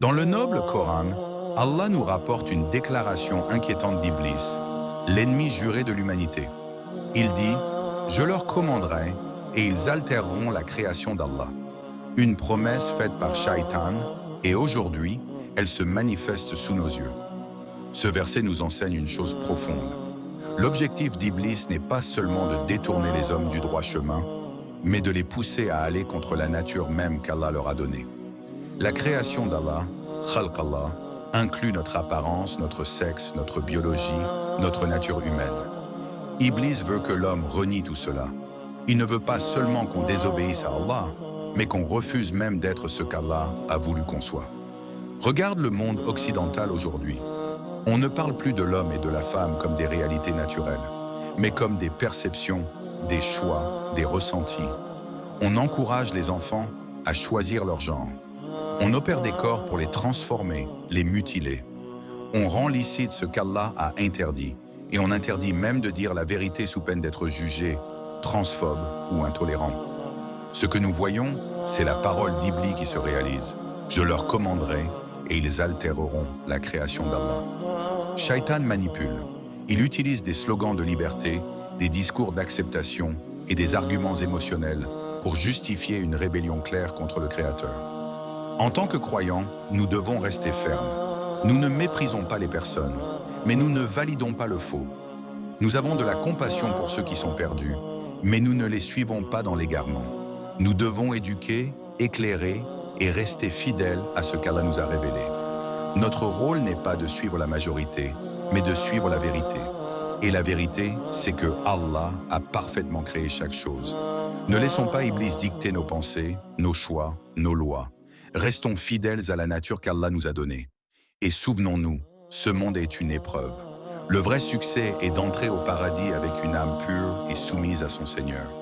Dans le noble Coran, Allah nous rapporte une déclaration inquiétante d'Iblis, l'ennemi juré de l'humanité. Il dit « Je leur commanderai et ils altéreront la création d'Allah ». Une promesse faite par Shaitan, et aujourd'hui, elle se manifeste sous nos yeux. Ce verset nous enseigne une chose profonde. L'objectif d'Iblis n'est pas seulement de détourner les hommes du droit chemin, mais de les pousser à aller contre la nature même qu'Allah leur a donnée. La création d'Allah, Khalq Allah, inclut notre apparence, notre sexe, notre biologie, notre nature humaine. Iblis veut que l'homme renie tout cela. Il ne veut pas seulement qu'on désobéisse à Allah, mais qu'on refuse même d'être ce qu'Allah a voulu qu'on soit. Regarde le monde occidental aujourd'hui. On ne parle plus de l'homme et de la femme comme des réalités naturelles, mais comme des perceptions, des choix, des ressentis. On encourage les enfants à choisir leur genre. On opère des corps pour les transformer, les mutiler. On rend licite ce qu'Allah a interdit, et on interdit même de dire la vérité sous peine d'être jugé, transphobe ou intolérant. Ce que nous voyons, c'est la parole d'Iblis qui se réalise. Je leur commanderai et ils altéreront la création d'Allah. Shaitan manipule. Il utilise des slogans de liberté, des discours d'acceptation et des arguments émotionnels pour justifier une rébellion claire contre le Créateur. En tant que croyants, nous devons rester fermes. Nous ne méprisons pas les personnes, mais nous ne validons pas le faux. Nous avons de la compassion pour ceux qui sont perdus, mais nous ne les suivons pas dans l'égarement. Nous devons éduquer, éclairer et rester fidèles à ce qu'Allah nous a révélé. Notre rôle n'est pas de suivre la majorité, mais de suivre la vérité. Et la vérité, c'est que Allah a parfaitement créé chaque chose. Ne laissons pas Iblis dicter nos pensées, nos choix, nos lois. Restons fidèles à la nature qu'Allah nous a donnée. Et souvenons-nous, ce monde est une épreuve. Le vrai succès est d'entrer au paradis avec une âme pure et soumise à son Seigneur.